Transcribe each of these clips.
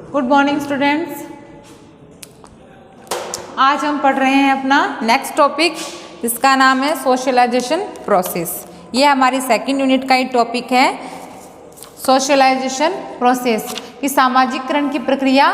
Good morning students. आज हम पढ़ रहे हैं अपना नेक्स्ट टॉपिक, जिसका नाम है सोशलाइजेशन प्रोसेस। ये हमारी सेकंड यूनिट का ही टॉपिक है, सोशलाइजेशन प्रोसेस कि सामाजिकरण की प्रक्रिया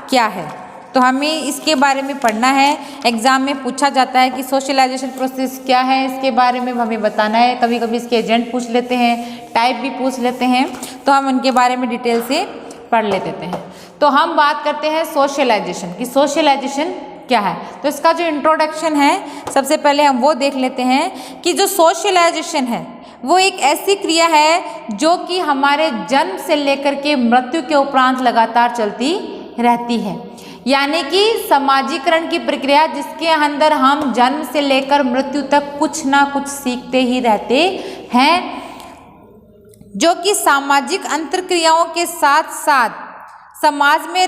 क्या है। तो हमें इसके बारे में पढ़ना है। एग्जाम में पूछा जाता है कि सोशलाइजेशन प्रोसेस क्या है, इसके बारे में हमें बताना है। कभी कभी इसके एजेंट पूछ लेते हैं, टाइप भी पूछ लेते हैं, तो हम उनके बारे में डिटेल से पढ़ लेते हैं। तो हम बात करते हैं सोशलाइजेशन की, सोशलाइजेशन क्या है। तो इसका जो इंट्रोडक्शन है, सबसे पहले हम वो देख लेते हैं कि जो सोशलाइजेशन है वो एक ऐसी क्रिया है जो कि हमारे जन्म से लेकर के मृत्यु के उपरांत लगातार चलती रहती है। यानी कि समाजीकरण की प्रक्रिया जिसके अंदर हम जन्म से लेकर मृत्यु तक कुछ ना कुछ सीखते ही रहते हैं, जो कि सामाजिक अंतरक्रियाओं के साथ साथ समाज में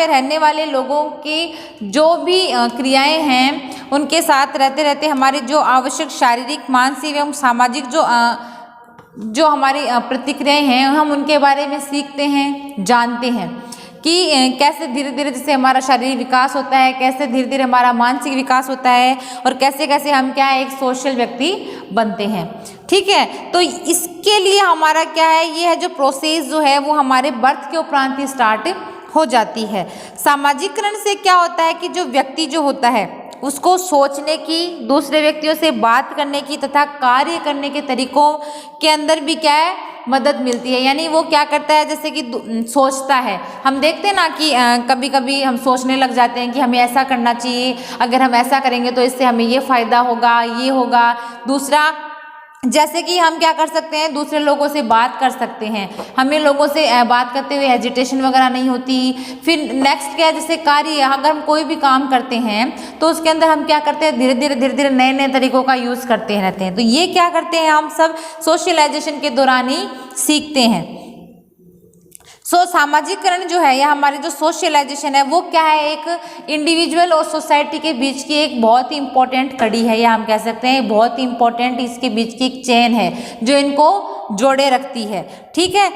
रहने वाले लोगों की जो भी क्रियाएं हैं, उनके साथ रहते रहते हमारी जो आवश्यक शारीरिक, मानसिक एवं सामाजिक जो हमारी प्रतिक्रियाएं हैं, हम उनके बारे में सीखते हैं, जानते हैं कि कैसे धीरे धीरे जैसे हमारा शारीरिक विकास होता है, कैसे धीरे धीरे हमारा मानसिक विकास होता है, और कैसे कैसे हम क्या है एक सोशल व्यक्ति बनते हैं। ठीक है, तो इसके लिए हमारा क्या है, ये है जो प्रोसेस जो है वो हमारे बर्थ के उपरांत ही स्टार्ट हो जाती है। सामाजिकरण से क्या होता है कि जो व्यक्ति जो होता है उसको सोचने की, दूसरे व्यक्तियों से बात करने की तथा कार्य करने के तरीकों के अंदर भी क्या है मदद मिलती है। यानी वो क्या करता है, जैसे कि सोचता है। हम देखते हैं ना कि कभी कभी हम सोचने लग जाते हैं कि हमें ऐसा करना चाहिए, अगर हम ऐसा करेंगे तो इससे हमें ये फ़ायदा होगा, ये होगा। दूसरा, जैसे कि हम क्या कर सकते हैं, दूसरे लोगों से बात कर सकते हैं, हमें लोगों से बात करते हुए हेजिटेशन वगैरह नहीं होती। फिर नेक्स्ट क्या है, जैसे कार्य, अगर हम कोई भी काम करते हैं तो उसके अंदर हम क्या करते हैं, धीरे धीरे नए नए तरीकों का यूज़ करते रहते हैं। तो ये क्या करते हैं, हम सब सोशलाइजेशन के दौरान ही सीखते हैं। सामाजिकरण जो है या हमारी जो सोशलाइजेशन है वो क्या है, एक इंडिविजुअल और सोसाइटी के बीच की एक बहुत ही इंपॉर्टेंट कड़ी है, या हम कह सकते हैं बहुत ही इंपॉर्टेंट इसके बीच की एक चेन है जो इनको जोड़े रखती है। ठीक है,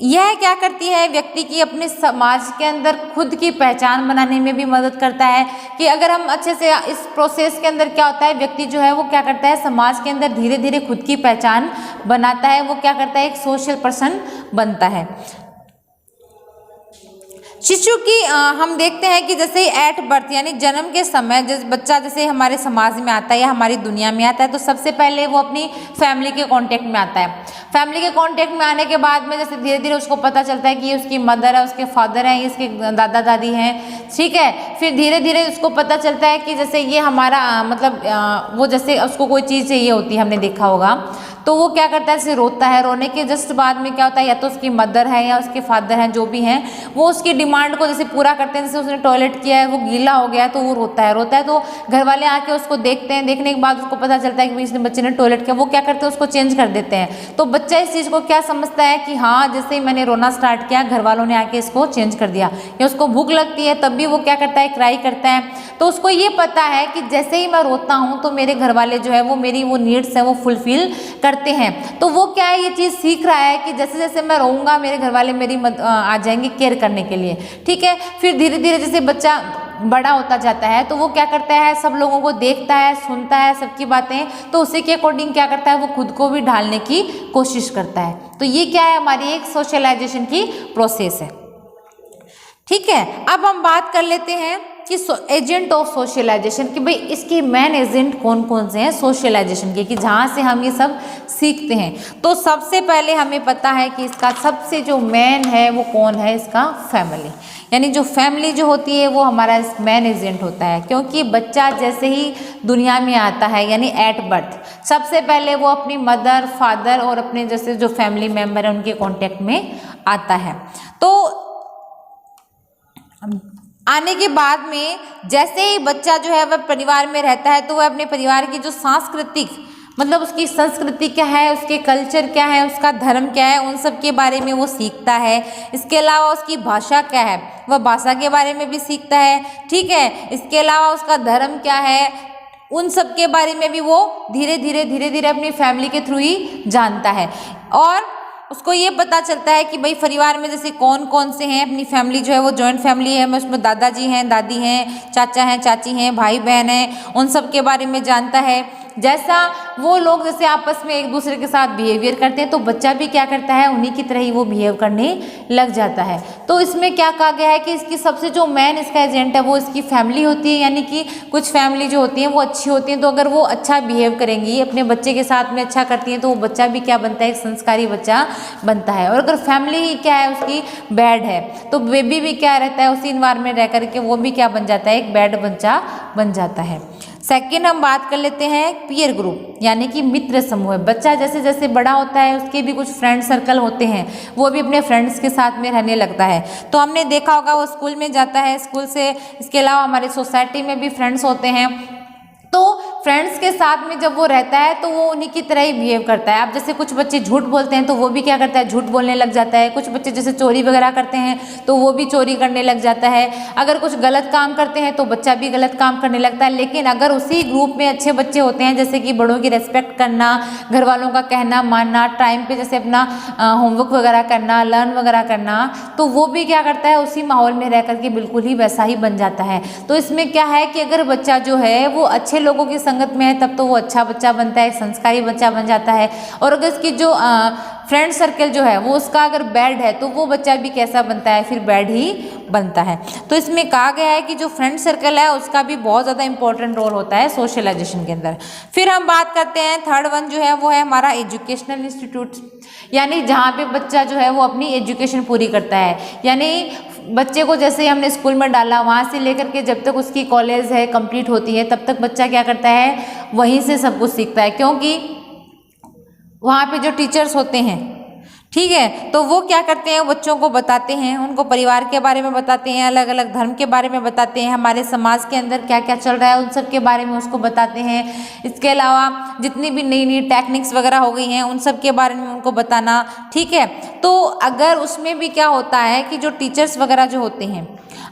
यह क्या करती है, व्यक्ति की अपने समाज के अंदर खुद की पहचान बनाने में भी मदद करता है। कि अगर हम अच्छे से इस प्रोसेस के अंदर क्या होता है, व्यक्ति जो है वो क्या करता है, समाज के अंदर धीरे धीरे खुद की पहचान बनाता है, वो क्या करता है, एक सोशल पर्सन बनता है। शिशु की हम देखते हैं कि जैसे एट बर्थ यानी जन्म के समय जिस बच्चा जैसे हमारे समाज में आता है या हमारी दुनिया में आता है, तो सबसे पहले वो अपनी फैमिली के कांटेक्ट में आता है। फैमिली के कांटेक्ट में आने के बाद में जैसे धीरे धीरे उसको पता चलता है कि ये उसकी मदर है, उसके फादर हैं, ये इसके दादा दादी हैं। ठीक है, फिर धीरे धीरे उसको पता चलता है कि जैसे ये हमारा वो जैसे उसको कोई चीज़ चाहिए होती है, हमने देखा होगा, तो वो क्या करता है, जैसे रोता है। रोने के जस्ट बाद में क्या होता है, या तो उसकी मदर है या उसके फादर हैं, जो भी हैं, वो उसकी डिमांड को जैसे पूरा करते हैं। जैसे उसने टॉयलेट किया है, वो गीला हो गया है, तो वो रोता है तो घर वाले आके उसको देखते हैं। देखने के बाद उसको पता चलता है कि इसने बच्चे ने टॉयलेट किया, वो क्या करते हैं, उसको चेंज कर देते हैं। तो बच्चा इस चीज़ को क्या समझता है कि हाँ, जैसे ही मैंने रोना स्टार्ट किया, घर वालों ने आके इसको चेंज कर दिया। या उसको भूख लगती है, तब भी वो क्या करता है, क्राई करता है। तो उसको ये पता है कि जैसे ही मैं रोता हूँ तो मेरे घर वाले जो है वो मेरी वो नीड्स है वो फुलफिल करते हैं। तो वो क्या है, ये चीज़ सीख रहा है कि जैसे जैसे मैं रहूँगा मेरे घर वाले मेरी आ जाएंगे केयर करने के लिए। ठीक है, फिर धीरे धीरे जैसे बच्चा बड़ा होता जाता है तो वो क्या करता है, सब लोगों को देखता है, सुनता है सबकी बातें, तो उसी के अकॉर्डिंग क्या करता है, वो खुद को भी ढालने की कोशिश करता है। तो ये क्या है, हमारी एक सोशलाइजेशन की प्रोसेस है। ठीक है, अब हम बात कर लेते हैं कि एजेंट ऑफ सोशलाइजेशन, कि भाई इसके मेन एजेंट कौन कौन से हैं सोशलाइजेशन के, कि जहाँ से हम ये सब सीखते हैं। तो सबसे पहले हमें पता है कि इसका सबसे जो मेन है वो कौन है, इसका फैमिली। यानी जो फैमिली जो होती है वो हमारा मेन एजेंट होता है। क्योंकि बच्चा जैसे ही दुनिया में आता है यानी एट बर्थ, सबसे पहले वो अपनी मदर, फादर और अपने जैसे जो फैमिली मेम्बर है उनके कॉन्टेक्ट में आता है। तो आने के बाद में जैसे ही बच्चा जो है वह परिवार में रहता है, तो वह अपने परिवार की जो सांस्कृतिक मतलब उसकी संस्कृति क्या है, उसके कल्चर क्या है, उसका धर्म क्या है, उन सब के बारे में वो सीखता है। इसके अलावा उसकी भाषा क्या है, वह भाषा के बारे में भी सीखता है। ठीक है, इसके अलावा उसका धर्म क्या है, उन सब के बारे में भी वो धीरे धीरे अपनी फैमिली के थ्रू ही जानता है। और उसको ये पता चलता है कि भाई परिवार में जैसे कौन कौन से हैं, अपनी फैमिली जो है वो जॉइंट फैमिली है, उसमें दादाजी हैं, दादी हैं, चाचा हैं, चाची हैं, भाई बहन हैं, उन सब के बारे में जानता है। जैसा वो लोग जैसे आपस में एक दूसरे के साथ बिहेवियर करते हैं तो बच्चा भी क्या करता है, उन्हीं की तरह ही वो बिहेव करने लग जाता है। तो इसमें क्या कहा गया है कि इसकी सबसे जो मेन इसका एजेंट है वो इसकी फैमिली होती है, यानी कि कुछ फैमिली जो होती हैं वो अच्छी होती हैं, तो अगर वो अच्छा बिहेव करेंगी, अपने बच्चे के साथ में अच्छा करती हैं, तो वो बच्चा भी क्या बनता है, एक संस्कारी बच्चा बनता है। और अगर फैमिली ही क्या है उसकी बैड है तो बेबी भी क्या रहता है, उसी इन्वायरमेंट रह करके वो भी क्या बन जाता है, एक बैड बच्चा बन जाता है। सेकेंड हम बात कर लेते हैं पीयर ग्रुप, यानी कि मित्र समूह। बच्चा जैसे जैसे बड़ा होता है उसके भी कुछ फ्रेंड सर्कल होते हैं, वो भी अपने फ्रेंड्स के साथ में रहने लगता है। तो हमने देखा होगा वो स्कूल में जाता है, स्कूल से इसके अलावा हमारे सोसाइटी में भी फ्रेंड्स होते हैं, तो फ्रेंड्स के साथ में जब वो रहता है तो वो उन्हीं की तरह ही बिहेव करता है। अब जैसे कुछ बच्चे झूठ बोलते हैं तो वो भी क्या करता है, झूठ बोलने लग जाता है। कुछ बच्चे जैसे चोरी वगैरह करते हैं तो वो भी चोरी करने लग जाता है। अगर कुछ गलत काम करते हैं तो बच्चा भी गलत काम करने लगता है। लेकिन अगर उसी ग्रुप में अच्छे बच्चे होते हैं, जैसे कि बड़ों की रेस्पेक्ट करना, घर वालों का कहना मानना, टाइम पे जैसे अपना होमवर्क वगैरह करना, लर्न वगैरह करना, तो वो भी क्या करता है, उसी माहौल में रह करके बिल्कुल ही वैसा ही बन जाता है। तो इसमें क्या है कि अगर बच्चा जो है वो अच्छे लोगों की संगत में है तब तो वो अच्छा बच्चा बनता है, संस्कारी बच्चा बन जाता है। और अगर इसकी जो फ्रेंड सर्कल जो है वो उसका अगर बैड है तो वो बच्चा भी कैसा बनता है, फिर बैड ही बनता है। तो इसमें कहा गया है कि जो फ्रेंड सर्कल है उसका भी बहुत ज़्यादा इंपॉर्टेंट रोल होता है सोशलाइजेशन के अंदर। फिर हम बात करते हैं थर्ड वन जो है वो है हमारा एजुकेशनल इंस्टीट्यूट, यानी जहाँ पे बच्चा जो है वो अपनी एजुकेशन पूरी करता है। यानी बच्चे को जैसे हमने स्कूल में डाला, वहाँ से लेकर के जब तक उसकी कॉलेज है कंप्लीट होती है तब तक बच्चा क्या करता है, वहीं से सब कुछ सीखता है, क्योंकि वहाँ पे जो टीचर्स होते हैं, ठीक है, तो वो क्या करते हैं, बच्चों को बताते हैं, उनको परिवार के बारे में बताते हैं, अलग अलग धर्म के बारे में बताते हैं, हमारे समाज के अंदर क्या क्या चल रहा है उन सब के बारे में उसको बताते हैं। इसके अलावा जितनी भी नई नई टेक्निक्स वगैरह हो गई हैं उन सब के बारे में उनको बताना, ठीक है। तो अगर उसमें भी क्या होता है कि जो टीचर्स वगैरह जो होते हैं,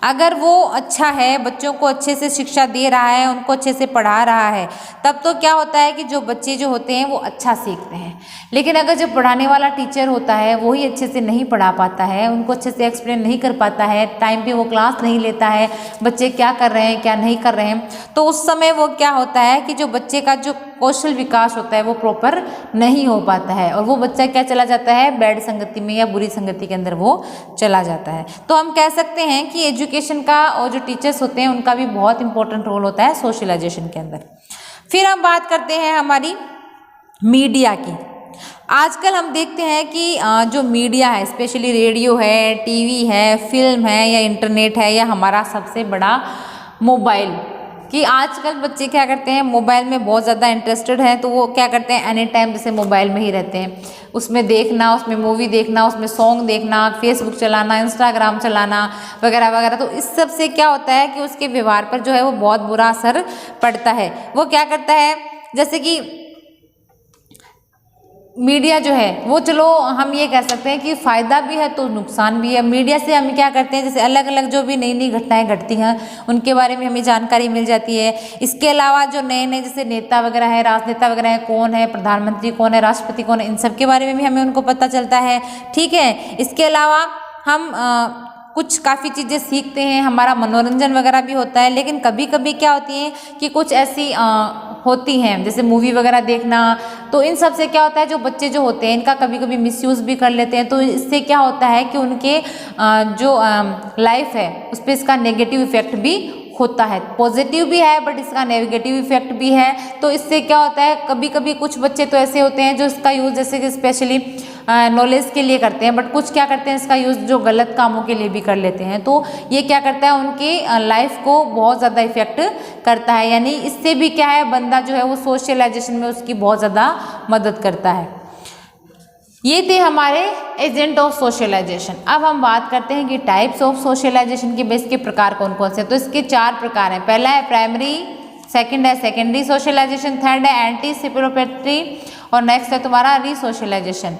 अगर वो अच्छा है, बच्चों को अच्छे से शिक्षा दे रहा है, उनको अच्छे से पढ़ा रहा है, तब तो क्या होता है कि जो बच्चे जो होते हैं वो अच्छा सीखते हैं। लेकिन अगर जो पढ़ाने वाला टीचर होता है वो ही अच्छे से नहीं पढ़ा पाता है, उनको अच्छे से एक्सप्लेन नहीं कर पाता है, टाइम पे वो क्लास नहीं लेता है, बच्चे क्या कर रहे हैं क्या नहीं कर रहे हैं, तो उस समय वो क्या होता है कि जो बच्चे का जो कौशल विकास होता है वो प्रॉपर नहीं हो पाता है और वो बच्चा क्या चला जाता है, बैड संगति में या बुरी संगति के अंदर वो चला जाता है। तो हम कह सकते हैं कि एजुकेशन का और जो टीचर्स होते हैं उनका भी बहुत इंपॉर्टेंट रोल होता है सोशलाइजेशन के अंदर। फिर हम बात करते हैं हमारी मीडिया की। आजकल हम देखते हैं कि जो मीडिया है, स्पेशली रेडियो है, टीवी है, फिल्म है या इंटरनेट है या हमारा सबसे बड़ा मोबाइल, कि आजकल बच्चे क्या करते हैं, मोबाइल में बहुत ज़्यादा इंटरेस्टेड हैं, तो वो क्या करते हैं, एनी टाइम जैसे मोबाइल में ही रहते हैं, उसमें देखना, उसमें मूवी देखना, उसमें सॉन्ग देखना, फेसबुक चलाना, इंस्टाग्राम चलाना वगैरह वगैरह। तो इस सब से क्या होता है कि उसके व्यवहार पर जो है वो बहुत बुरा असर पड़ता है। वो क्या करता है, जैसे कि मीडिया जो है वो, चलो हम ये कह सकते हैं कि फ़ायदा भी है तो नुकसान भी है। मीडिया से हम क्या करते हैं, जैसे अलग अलग जो भी नई नई घटनाएं घटती हैं उनके बारे में हमें जानकारी मिल जाती है। इसके अलावा जो नए नए जैसे नेता वगैरह है, राजनेता वगैरह है, कौन है, प्रधानमंत्री कौन है, राष्ट्रपति कौन है, इन सब के बारे में भी हमें उनको पता चलता है, ठीक है। इसके अलावा हम कुछ काफ़ी चीज़ें सीखते हैं, हमारा मनोरंजन वगैरह भी होता है। लेकिन कभी कभी क्या होती है कि कुछ ऐसी होती हैं जैसे मूवी वगैरह देखना, तो इन सब से क्या होता है, जो बच्चे जो होते हैं इनका कभी कभी मिसयूज़ भी कर लेते हैं। तो इससे क्या होता है कि उनके जो लाइफ है उस पर इसका नेगेटिव इफेक्ट भी होता है। पॉजिटिव भी है बट इसका नेगेटिव इफेक्ट भी है। तो इससे क्या होता है, कभी कभी कुछ बच्चे तो ऐसे होते हैं जो इसका यूज़ जैसे कि स्पेशली नॉलेज के लिए करते हैं, बट कुछ क्या करते हैं इसका यूज़ जो गलत कामों के लिए भी कर लेते हैं। तो ये क्या करता है, उनकी लाइफ को बहुत ज़्यादा इफेक्ट करता है। यानी इससे भी क्या है, बंदा जो है वो सोशलाइजेशन में उसकी बहुत ज़्यादा मदद करता है। ये थे हमारे एजेंट ऑफ सोशलाइजेशन। अब हम बात करते हैं कि टाइप्स ऑफ सोशलाइजेशन के बेस के प्रकार कौन कौन से। तो इसके 4 प्रकार हैं। पहला है प्राइमरी, सेकंड है सेकेंडरी सोशलाइजेशन, थर्ड है एंटीसिपेटरी और नेक्स्ट है तुम्हारा रीसोशलाइजेशन।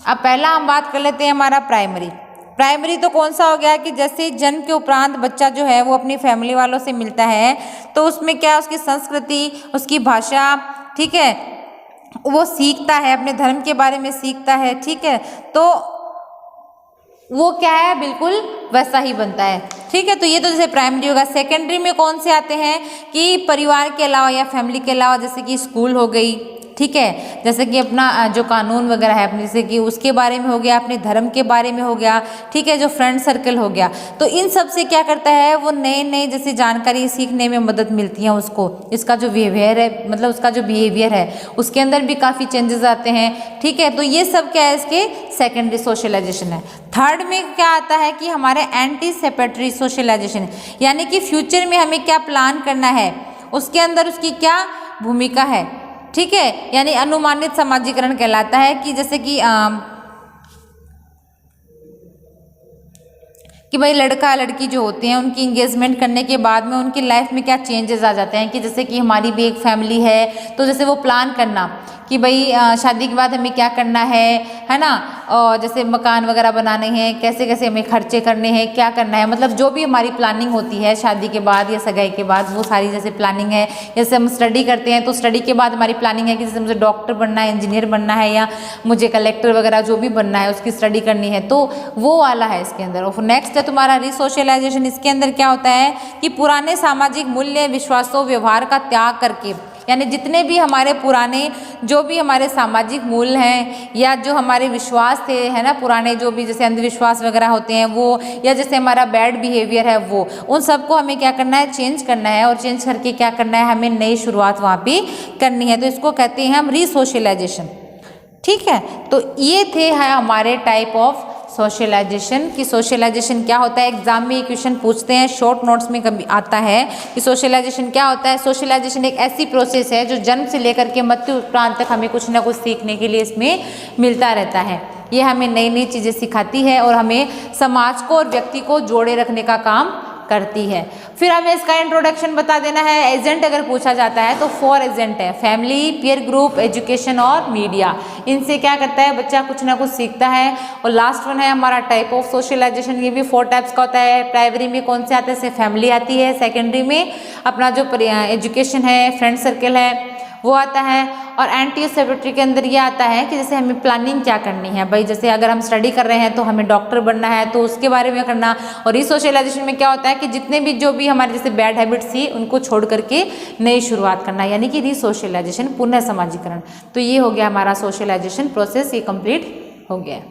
अब पहला हम बात कर लेते हैं हमारा प्राइमरी। प्राइमरी तो कौन सा हो गया कि जैसे जन्म के उपरांत बच्चा जो है वो अपनी फैमिली वालों से मिलता है, तो उसमें क्या उसकी संस्कृति, उसकी भाषा, ठीक है, वो सीखता है, अपने धर्म के बारे में सीखता है, ठीक है, तो वो क्या है, बिल्कुल वैसा ही बनता है, ठीक है। तो ये तो जैसे प्राइमरी होगा। सेकेंडरी में कौन से आते हैं कि परिवार के अलावा या फैमिली के अलावा, जैसे कि स्कूल हो गई, ठीक है, जैसे कि अपना जो कानून वगैरह है अपने, जैसे कि उसके बारे में हो गया, अपने धर्म के बारे में हो गया, ठीक है, जो फ्रेंड सर्कल हो गया। तो इन सब से क्या करता है, वो नए नए जैसे जानकारी सीखने में मदद मिलती है उसको। इसका जो बिहेवियर है, मतलब उसका जो बिहेवियर है उसके अंदर भी काफ़ी चेंजेस आते हैं, ठीक है। तो ये सब क्या है, इसके सेकेंडरी सोशलाइजेशन है। थर्ड में क्या आता है कि हमारे एंटीसिपेटरी सोशलाइजेशन, यानी कि फ्यूचर में हमें क्या प्लान करना है, उसके अंदर उसकी क्या भूमिका है, ठीक है, यानी अनुमानित समाजीकरण कहलाता है। कि जैसे कि भाई लड़का लड़की जो होते हैं उनकी इंगेजमेंट करने के बाद में उनकी लाइफ में क्या चेंजेस आ जाते हैं। कि जैसे कि हमारी भी एक फैमिली है, तो जैसे वो प्लान करना कि भाई शादी के बाद हमें क्या करना है ना, और जैसे मकान वगैरह बनाने हैं, कैसे कैसे हमें खर्चे करने हैं, क्या करना है, मतलब जो भी हमारी प्लानिंग होती है शादी के बाद या सगाई के बाद, वो सारी जैसे प्लानिंग है। जैसे हम स्टडी करते हैं तो स्टडी के बाद हमारी प्लानिंग है कि जैसे मुझे डॉक्टर बनना है, इंजीनियर बनना है, या मुझे कलेक्टर वगैरह जो भी बनना है उसकी स्टडी करनी है, तो वो वाला है इसके अंदर। और नेक्स्ट है तुम्हारा रिसोशलाइजेशन। इसके अंदर क्या होता है कि पुराने सामाजिक मूल्य, विश्वासों, व्यवहार का त्याग करके, यानी जितने भी हमारे पुराने जो भी हमारे सामाजिक मूल्य हैं या जो हमारे विश्वास थे, है ना, पुराने जो भी जैसे अंधविश्वास वगैरह होते हैं वो, या जैसे हमारा बैड बिहेवियर है वो, उन सबको हमें क्या करना है, चेंज करना है। और चेंज करके क्या करना है, हमें नई शुरुआत वहाँ पे करनी है। तो इसको कहते हैं हम रिसोशलाइजेशन, ठीक है। तो ये थे है हमारे टाइप ऑफ सोशलाइजेशन। कि सोशलाइजेशन क्या होता है, एग्जाम में ये क्वेश्चन पूछते हैं, शॉर्ट नोट्स में कभी आता है कि सोशलाइजेशन क्या होता है। सोशलाइजेशन एक ऐसी प्रोसेस है जो जन्म से लेकर के मृत्यु उपरांत तक हमें कुछ ना कुछ सीखने के लिए इसमें मिलता रहता है। ये हमें नई नई चीज़ें सिखाती है और हमें समाज को और व्यक्ति को जोड़े रखने का काम करती है। फिर हमें इसका इंट्रोडक्शन बता देना है। एजेंट अगर पूछा जाता है तो 4 एजेंट है, फैमिली, पीयर ग्रुप, एजुकेशन और मीडिया। इनसे क्या करता है, बच्चा कुछ ना कुछ सीखता है। और लास्ट वन है हमारा टाइप ऑफ सोशलाइजेशन। ये भी 4 टाइप्स का होता है। प्राइमरी में कौन से आते हैं, फैमिली आती है। सेकेंडरी में अपना जो एजुकेशन है, फ्रेंड सर्कल है, वो आता है। और एंटीसिपेटरी के अंदर ये आता है कि जैसे हमें प्लानिंग क्या करनी है, भाई जैसे अगर हम स्टडी कर रहे हैं तो हमें डॉक्टर बनना है, तो उसके बारे में करना। और रिसोशलाइजेशन में क्या होता है कि जितने भी जो भी हमारे जैसे बैड हैबिट्स थी उनको छोड़ करके नई शुरुआत करना, यानी कि रिसोशलाइजेशन, पुनः समाजीकरण। तो ये हो गया हमारा सोशलाइजेशन प्रोसेस, ये कंप्लीट हो गया।